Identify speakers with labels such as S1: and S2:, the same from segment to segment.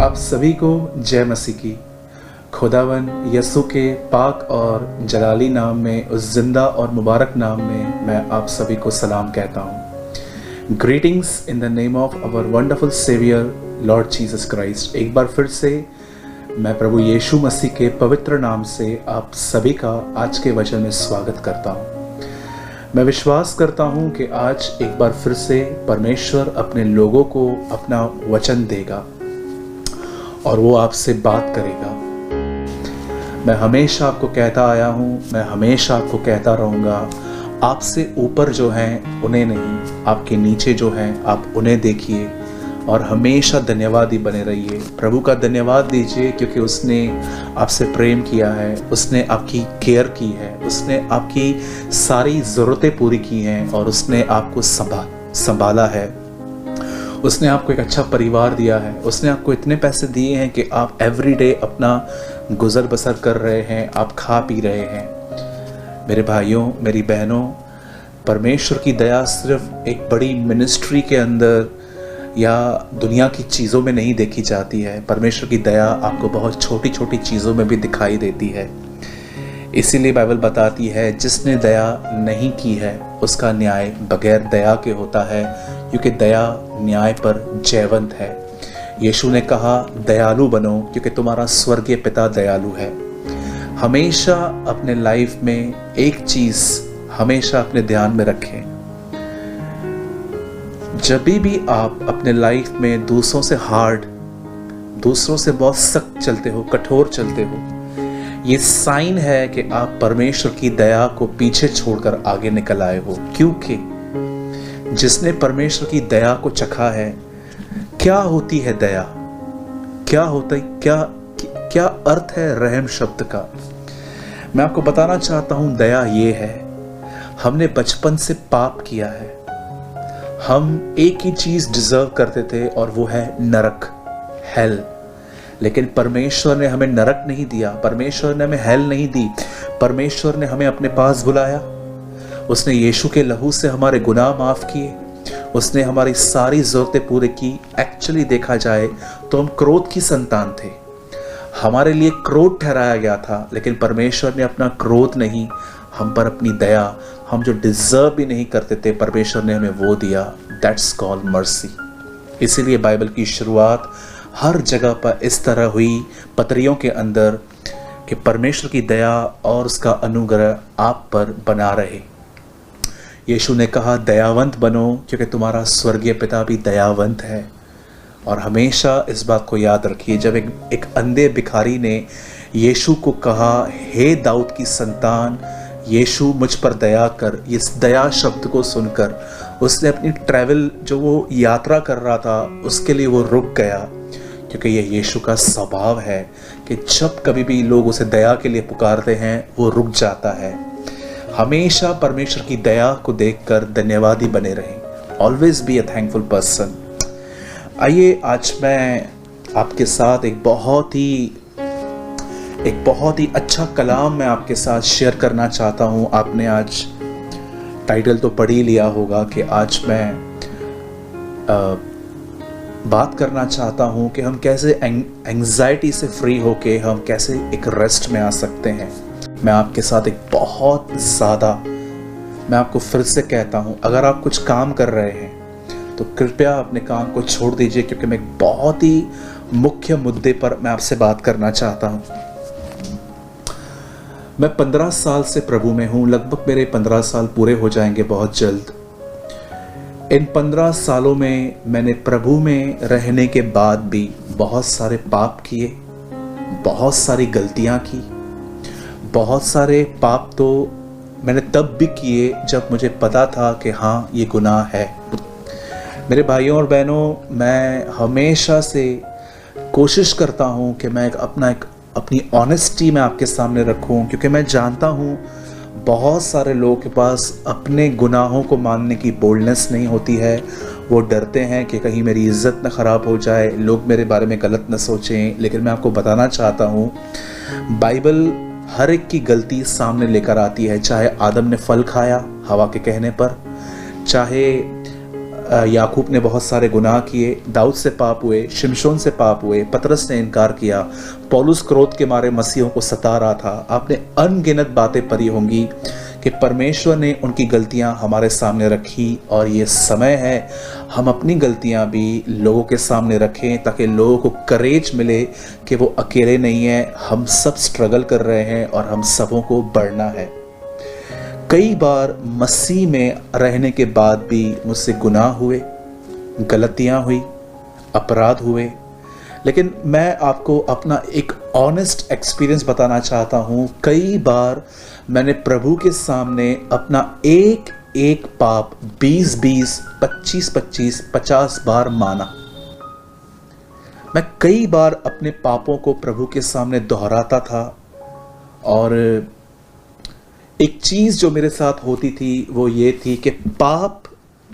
S1: आप सभी को जय मसीह की। खुदावन यसु के पाक और जलाली नाम में, उस जिंदा और मुबारक नाम में मैं आप सभी को सलाम कहता हूँ। Greetings in the name of our wonderful saviour Lord Jesus Christ. एक बार फिर से मैं प्रभु यीशु मसीह के पवित्र नाम से आप सभी का आज के वचन में स्वागत करता हूँ। मैं विश्वास करता हूँ कि आज एक बार फिर से परमेश्वर अपने लोगों को अपना वचन देगा और वो आपसे बात करेगा। मैं हमेशा आपको कहता आया हूँ, मैं हमेशा आपको कहता रहूँगा, आपसे ऊपर जो हैं उन्हें नहीं, आपके नीचे जो हैं आप उन्हें देखिए और हमेशा धन्यवादी बने रहिए। प्रभु का धन्यवाद दीजिए क्योंकि उसने आपसे प्रेम किया है, उसने आपकी केयर की है, उसने आपकी सारी ज़रूरतें पूरी की हैं और उसने आपको संभाला है। उसने आपको एक अच्छा परिवार दिया है, उसने आपको इतने पैसे दिए हैं कि आप एवरीडे अपना गुजर बसर कर रहे हैं, आप खा पी रहे हैं। मेरे भाइयों, मेरी बहनों, परमेश्वर की दया सिर्फ एक बड़ी मिनिस्ट्री के अंदर या दुनिया की चीज़ों में नहीं देखी जाती है। परमेश्वर की दया आपको बहुत छोटी छोटी चीज़ों में भी दिखाई देती है। इसीलिए बाइबल बताती है, जिसने दया नहीं की है उसका न्याय बगैर दया के होता है, क्योंकि दया न्याय पर जयवंत है। यीशु ने कहा, दयालु बनो क्योंकि तुम्हारा स्वर्गीय पिता दयालु है। हमेशा अपने लाइफ में एक चीज़ हमेशा अपने ध्यान में रखें। जब भी आप अपने लाइफ में दूसरों से हार्ड, दूसरों से बहुत सख्त चलते हो, कठोर चलते हो, ये साइन है कि आप परमेश्वर की दया को पीछे छोड़कर आगे निकल आए हो। क्योंकि जिसने परमेश्वर की दया को चखा है, क्या होती है दया, क्या होता है, क्या अर्थ है रहम शब्द का। मैं आपको बताना चाहता हूं, दया ये है, हमने बचपन से पाप किया है। हम एक ही चीज डिजर्व करते थे और वो है नरक, हेल। लेकिन परमेश्वर ने हमें नरक नहीं दिया, परमेश्वर ने हमें हेल नहीं दी। परमेश्वर ने हमें अपने पास बुलाया। उसने यीशु के लहू से हमारे गुनाह माफ किए, उसने हमारी सारी जरूरतें पूरी की। एक्चुअली देखा जाए तो हम क्रोध की संतान थे, हमारे लिए क्रोध ठहराया गया था, लेकिन परमेश्वर ने अपना क्रोध नहीं, हम पर अपनी दया, हम जो डिजर्व भी नहीं करते थे, परमेश्वर ने हमें वो दिया। That's called mercy. इसीलिए बाइबल की शुरुआत हर जगह पर इस तरह हुई, पत्रियों के अंदर, कि परमेश्वर की दया और उसका अनुग्रह आप पर बना रहे। यीशु ने कहा, दयावंत बनो क्योंकि तुम्हारा स्वर्गीय पिता भी दयावंत है। और हमेशा इस बात को याद रखिए, जब एक अंधे भिखारी ने यीशु को कहा, हे दाऊद की संतान, यीशु मुझ पर दया कर, इस दया शब्द को सुनकर उसने अपनी ट्रैवल, जो वो यात्रा कर रहा था, उसके लिए वो रुक गया। क्योंकि ये यीशु का स्वभाव है कि जब कभी भी लोग उसे दया के लिए पुकारते हैं, वो रुक जाता है। हमेशा परमेश्वर की दया को देखकर धन्यवादी बने रहें। Always be a thankful person. आइए, आज मैं आपके साथ एक बहुत ही अच्छा कलाम मैं आपके साथ शेयर करना चाहता हूँ। आपने आज टाइटल तो पढ़ ही लिया होगा कि आज मैं बात करना चाहता हूँ कि हम कैसे एंग्जाइटी से फ्री होके हम कैसे एक रेस्ट में आ सकते हैं। मैं आपके साथ मैं आपको फिर से कहता हूँ, अगर आप कुछ काम कर रहे हैं तो कृपया अपने काम को छोड़ दीजिए, क्योंकि मैं एक बहुत ही मुख्य मुद्दे पर मैं आपसे बात करना चाहता हूँ। मैं 15 साल से प्रभु में हूँ, लगभग मेरे 15 साल पूरे हो जाएंगे बहुत जल्द। इन 15 सालों में मैंने प्रभु में रहने के बाद भी बहुत सारे पाप किए, बहुत सारी गलतियाँ की। बहुत सारे पाप तो मैंने तब भी किए जब मुझे पता था कि हाँ, ये गुनाह है। मेरे भाइयों और बहनों, मैं हमेशा से कोशिश करता हूँ कि मैं अपनी ऑनेस्टी में आपके सामने रखूं, क्योंकि मैं जानता हूं बहुत सारे लोगों के पास अपने गुनाहों को मानने की बोल्डनेस नहीं होती है। वो डरते हैं कि कहीं मेरी इज्जत न ख़राब हो जाए, लोग मेरे बारे में गलत न सोचें। लेकिन मैं आपको बताना चाहता हूं, बाइबल हर एक की गलती सामने लेकर आती है। चाहे आदम ने फल खाया हवा के कहने पर, चाहे याकूब ने बहुत सारे गुनाह किए, दाऊद से पाप हुए, शिमशोन से पाप हुए, पतरस ने इनकार किया, पौलुस क्रोध के मारे मसीहों को सता रहा था। आपने अनगिनत बातें पढ़ी होंगी कि परमेश्वर ने उनकी गलतियां हमारे सामने रखी, और ये समय है हम अपनी गलतियां भी लोगों के सामने रखें, ताकि लोगों को करेज मिले कि वो अकेले नहीं है, हम सब स्ट्रगल कर रहे हैं और हम सबों को बढ़ना है। कई बार मसीह में रहने के बाद भी मुझसे गुनाह हुए, गलतियां हुई, अपराध हुए, लेकिन मैं आपको अपना एक ऑनेस्ट एक्सपीरियंस बताना चाहता हूं। कई बार मैंने प्रभु के सामने अपना एक एक पाप 20-20, 25-25, 50 बार माना। मैं कई बार अपने पापों को प्रभु के सामने दोहराता था, और एक चीज जो मेरे साथ होती थी वो ये थी कि पाप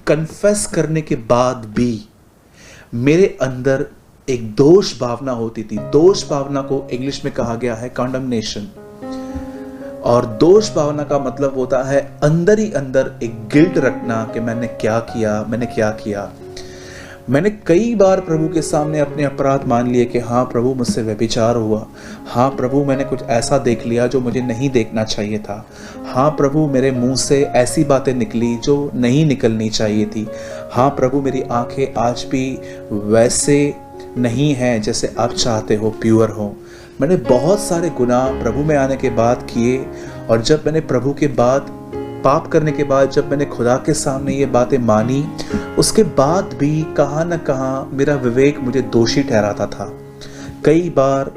S1: कन्फेस करने के बाद भी मेरे अंदर एक दोष भावना होती थी। दोष भावना को इंग्लिश में कहा गया है कॉन्डमनेशन, और दोष भावना का मतलब होता है अंदर ही अंदर एक गिल्ट रखना कि मैंने क्या किया। मैंने कई बार प्रभु के सामने अपने अपराध मान लिए कि हाँ प्रभु, मुझसे व्यभिचार हुआ, हाँ प्रभु, मैंने कुछ ऐसा देख लिया जो मुझे नहीं देखना चाहिए था, हाँ प्रभु, मेरे मुंह से ऐसी बातें निकली जो नहीं निकलनी चाहिए थी, हाँ प्रभु, मेरी आंखें आज भी वैसे नहीं हैं जैसे आप चाहते हो प्योर हो। मैंने बहुत सारे गुनाह प्रभु में आने के बाद किए, और जब मैंने प्रभु के बाद पाप करने के बाद जब मैंने खुदा के सामने ये बातें मानी, उसके बाद भी कहाँ न कहाँ मेरा विवेक मुझे दोषी ठहराता था। कई बार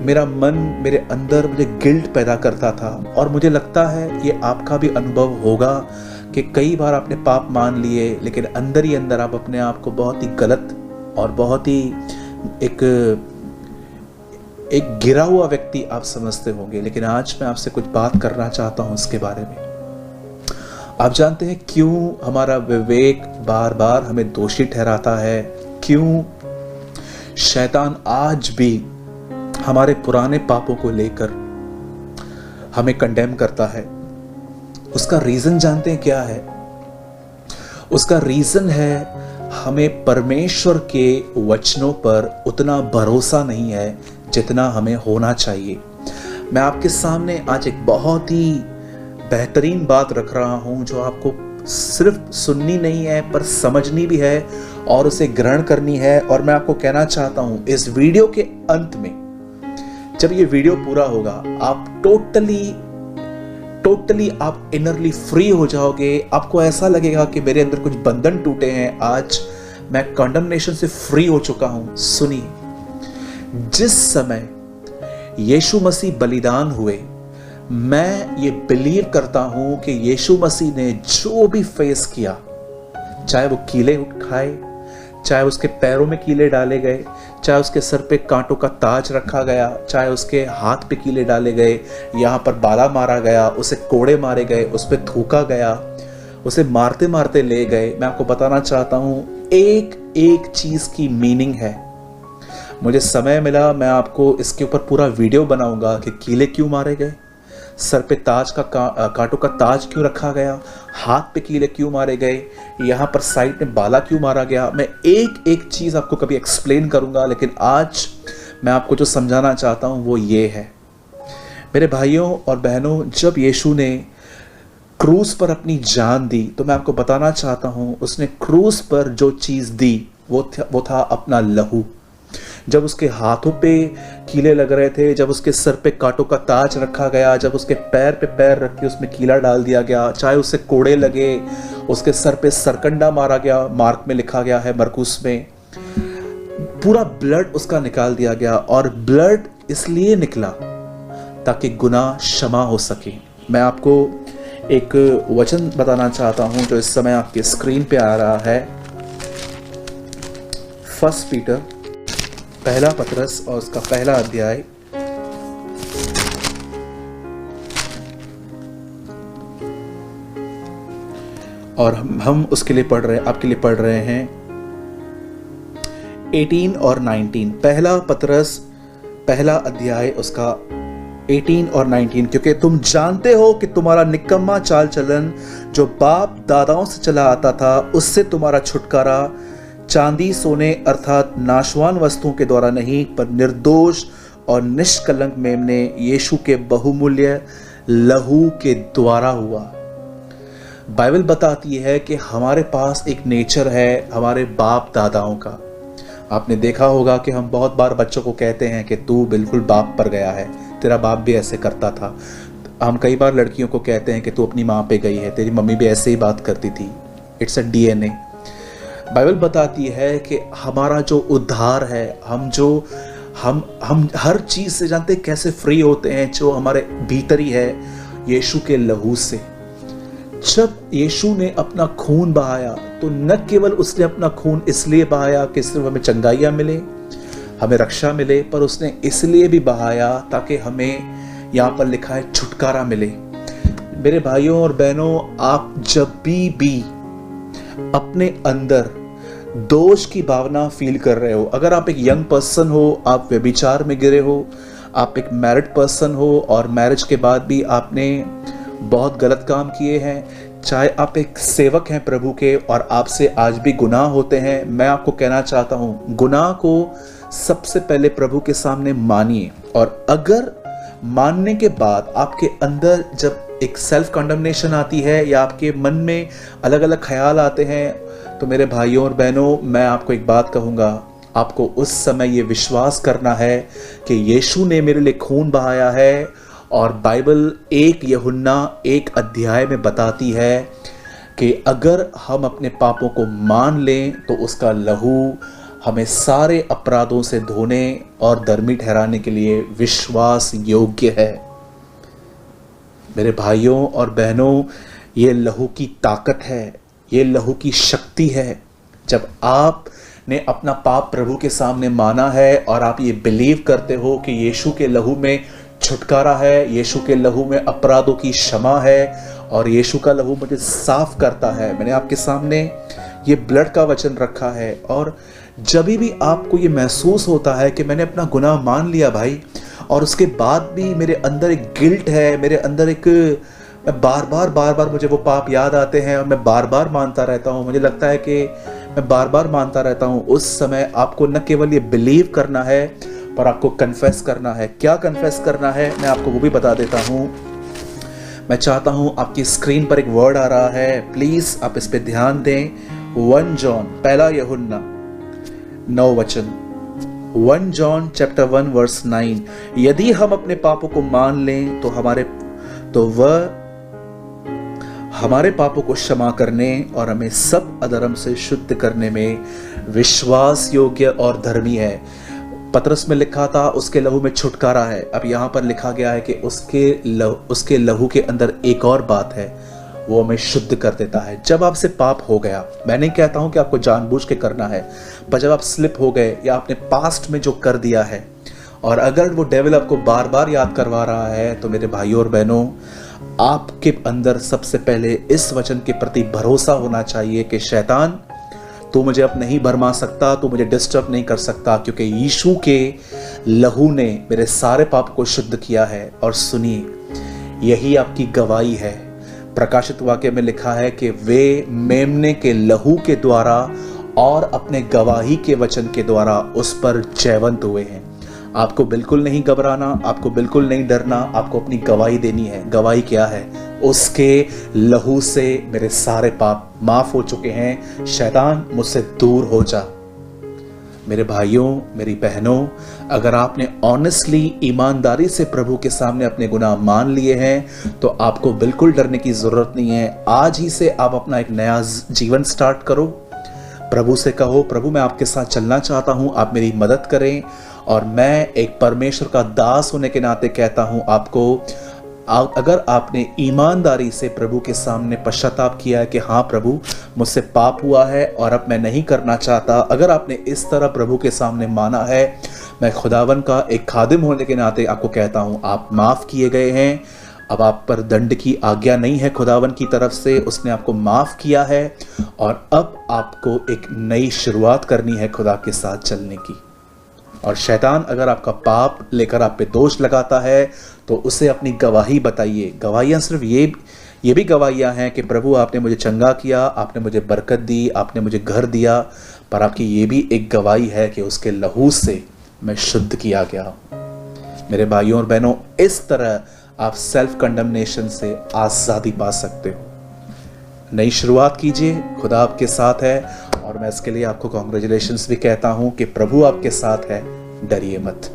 S1: मेरा मन मेरे अंदर मुझे गिल्ट पैदा करता था, और मुझे लगता है ये आपका भी अनुभव होगा कि कई बार आपने पाप मान लिए, लेकिन अंदर ही अंदर आप अपने आप को बहुत ही गलत और बहुत ही एक गिरा हुआ व्यक्ति आप समझते होंगे। लेकिन आज मैं आपसे कुछ बात करना चाहता हूं इसके बारे में। आप जानते हैं क्यों हमारा विवेक बार बार हमें दोषी ठहराता है? क्यों शैतान आज भी हमारे पुराने पापों को लेकर हमें कंडेम करता है? उसका रीजन जानते हैं क्या है? उसका रीजन है हमें परमेश्वर के वचनों पर उतना भरोसा नहीं है जितना हमें होना चाहिए। मैं आपके सामने आज एक बहुत ही बेहतरीन बात रख रहा हूं, जो आपको सिर्फ सुननी नहीं है पर समझनी भी है और उसे ग्रहण करनी है। और मैं आपको कहना चाहता हूं, इस वीडियो के अंत में जब ये वीडियो पूरा होगा, आप टोटली आप इनरली फ्री हो जाओगे। आपको ऐसा लगेगा कि मेरे अंदर कुछ बंधन टूटे हैं, आज मैं कंडमनेशन से फ्री हो चुका हूं। सुनिए, जिस समय यीशु मसीह बलिदान हुए, मैं ये बिलीव करता हूं कि यीशु मसीह ने जो भी फेस किया, चाहे वो कीले खाए, चाहे उसके पैरों में कीले डाले गए, चाहे उसके सर पे कांटों का ताज रखा गया, चाहे उसके हाथ पे कीले डाले गए, यहाँ पर बाला मारा गया, उसे कोड़े मारे गए, उस पर थूका गया, उसे मारते मारते ले गए। मैं आपको बताना चाहता हूं, एक एक चीज की मीनिंग है। मुझे समय मिला, मैं आपको इसके ऊपर पूरा वीडियो बनाऊंगा कि कीले क्यों मारे गए, सर पे ताज का कांटों का ताज क्यों रखा गया, हाथ पे कीले क्यों मारे गए, यहाँ पर साइड में बाला क्यों मारा गया। मैं एक एक चीज आपको कभी एक्सप्लेन करूंगा, लेकिन आज मैं आपको जो समझाना चाहता हूं वो ये है। मेरे भाइयों और बहनों, जब यीशु ने क्रूस पर अपनी जान दी, तो मैं आपको बताना चाहता हूं, उसने क्रूस पर जो चीज दी वो था अपना लहू। जब उसके हाथों पे कीले लग रहे थे, जब उसके सर पे कांटों का ताज रखा गया, जब उसके पैर पे पैर रख के उसमें कीला डाल दिया गया, चाहे उसे कोड़े लगे, उसके सर पे सरकंडा मारा गया, मार्क में लिखा गया है मरकुस में, पूरा ब्लड उसका निकाल दिया गया। और ब्लड इसलिए निकला ताकि गुनाह क्षमा हो सके। मैं आपको एक वचन बताना चाहता हूं जो इस समय आपके स्क्रीन पे आ रहा है। 1 पीटर पहला पत्रस और उसका पहला अध्याय, और हम उसके लिए पढ़ रहे हैं, आपके लिए पढ़ रहे हैं 18 और 19। पहला पत्रस पहला अध्याय उसका 18 और 19, क्योंकि तुम जानते हो कि तुम्हारा निकम्मा चाल चलन जो बाप दादाओं से चला आता था, उससे तुम्हारा छुटकारा चांदी सोने अर्थात नाशवान वस्तुओं के द्वारा नहीं, पर निर्दोष और निष्कलंक मेमने यीशु के बहुमूल्य लहू के द्वारा हुआ। बाइबल बताती है कि हमारे पास एक नेचर है हमारे बाप दादाओं का। आपने देखा होगा कि हम बहुत बार बच्चों को कहते हैं कि तू बिल्कुल बाप पर गया है, तेरा बाप भी ऐसे करता था। हम कई बार लड़कियों को कहते हैं कि तू अपनी माँ पे गई है, तेरी मम्मी भी ऐसे ही बात करती थी। It's a DNA. बाइबल बताती है कि हमारा जो उद्धार है, हम हर चीज़ से जानते कैसे फ्री होते हैं, जो हमारे भीतर ही है, यीशु के लहू से। जब यीशु ने अपना खून बहाया तो न केवल उसने अपना खून इसलिए बहाया कि सिर्फ हमें चंगाइयाँ मिले, हमें रक्षा मिले, पर उसने इसलिए भी बहाया ताकि हमें यहाँ पर लिखा है छुटकारा मिले। मेरे भाइयों और बहनों, आप जब भी अपने अंदर दोष की भावना फील कर रहे हो, अगर आप एक यंग पर्सन हो, आप व्यभिचार में गिरे हो, आप एक मैरिड पर्सन हो और मैरिज के बाद भी आपने बहुत गलत काम किए हैं, चाहे आप एक सेवक हैं प्रभु के और आपसे आज भी गुनाह होते हैं, मैं आपको कहना चाहता हूं, गुनाह को सबसे पहले प्रभु के सामने मानिए। और अगर मानने के बाद आपके अंदर जब एक सेल्फ कंडमनेशन आती है या आपके मन में अलग अलग ख्याल आते हैं, तो मेरे भाइयों और बहनों, मैं आपको एक बात कहूँगा, आपको उस समय ये विश्वास करना है कि यीशु ने मेरे लिए खून बहाया है। और बाइबल 1 यूहन्ना 1 अध्याय में बताती है कि अगर हम अपने पापों को मान लें तो उसका लहू हमें सारे अपराधों से धोने और धर्मी ठहराने के लिए विश्वास योग्य है। मेरे भाइयों और बहनों, ये लहू की ताकत है, ये लहू की शक्ति है। जब आपने अपना पाप प्रभु के सामने माना है और आप ये बिलीव करते हो कि यीशु के लहू में छुटकारा है, यीशु के लहू में अपराधों की क्षमा है और यीशु का लहू मुझे साफ करता है। मैंने आपके सामने ये ब्लड का वचन रखा है। और जब भी आपको ये महसूस होता है कि मैंने अपना गुनाह मान लिया भाई, और उसके बाद भी मेरे अंदर एक गिल्ट है, मेरे अंदर एक बार बार मुझे वो पाप याद आते हैं और मैं बार बार मानता रहता हूँ, मुझे लगता है कि मैं बार बार मानता रहता हूँ, उस समय आपको न केवल ये बिलीव करना है पर आपको कन्फेस करना है। क्या कन्फेस करना है, मैं आपको वो भी बता देता हूँ। मैं चाहता हूँ, आपकी स्क्रीन पर एक वर्ड आ रहा है, प्लीज आप इस पे ध्यान दें। 1 जॉन, पहला यूहन्ना 9 वचन, 1 जॉन चैप्टर 1 वर्स 9, यदि हम अपने पापों को मान लें तो वह हमारे पापों को क्षमा करने और हमें सब अधर्म से शुद्ध करने में विश्वास योग्य और धर्मी है। पतरस में लिखा था उसके लहू में छुटकारा है, अब यहाँ पर लिखा गया है कि उसके लहू के अंदर एक और बात है, वो हमें शुद्ध कर देता है। जब आपसे पाप हो गया, मैं नहीं कहता हूँ कि आपको जानबूझ के करना है, पर जब आप स्लिप हो गए या आपने पास्ट में जो कर दिया है और अगर वो डेविल आपको बार बार याद करवा रहा है, तो मेरे भाइयों और बहनों, आपके अंदर सबसे पहले इस वचन के प्रति भरोसा होना चाहिए कि शैतान, तू मुझे अब नहीं भरमा सकता, तू मुझे डिस्टर्ब नहीं कर सकता, क्योंकि यीशु के लहू ने मेरे सारे पाप को शुद्ध किया है। और सुनिए, यही आपकी गवाही है। प्रकाशित वाक्य में लिखा है कि वे मेमने के लहू के द्वारा और अपने गवाही के वचन के द्वारा उस पर जयवंत हुए हैं। आपको बिल्कुल नहीं घबराना, आपको बिल्कुल नहीं डरना, आपको अपनी गवाही देनी है। गवाही क्या है? उसके लहू से मेरे सारे पाप माफ हो चुके हैं, शैतान मुझसे दूर हो जा। मेरे भाइयों, मेरी बहनों, अगर आपने ऑनेस्टली, ईमानदारी से प्रभु के सामने अपने गुनाह मान लिए हैं, तो आपको बिल्कुल डरने की जरूरत नहीं है। आज ही से आप अपना एक नया जीवन स्टार्ट करो। प्रभु से कहो, प्रभु मैं आपके साथ चलना चाहता हूं, आप मेरी मदद करें। और मैं एक परमेश्वर का दास होने के नाते कहता हूं आपको, अगर आपने ईमानदारी से प्रभु के सामने पश्चाताप किया है कि हाँ प्रभु, मुझसे पाप हुआ है और अब मैं नहीं करना चाहता, अगर आपने इस तरह प्रभु के सामने माना है, मैं खुदावन का एक खादिम होने के नाते आपको कहता हूँ, आप माफ़ किए गए हैं। अब आप पर दंड की आज्ञा नहीं है खुदावन की तरफ से, उसने आपको माफ़ किया है और अब आपको एक नई शुरुआत करनी है खुदा के साथ चलने की। और शैतान अगर आपका पाप लेकर आप पे दोष लगाता है तो उसे अपनी गवाही बताइए। गवाहियाँ सिर्फ ये भी गवाहियाँ हैं कि प्रभु आपने मुझे चंगा किया, आपने मुझे बरकत दी, आपने मुझे घर दिया, पर आपकी ये भी एक गवाही है कि उसके लहू से मैं शुद्ध किया गया। मेरे भाइयों और बहनों, इस तरह आप सेल्फ कंडमनेशन से आज़ादी पा सकते हो। नई शुरुआत कीजिए, खुदा आपके साथ है, और मैं इसके लिए आपको कॉन्ग्रेचुलेशंस भी कहता हूँ कि प्रभु आपके साथ है, डरिए मत।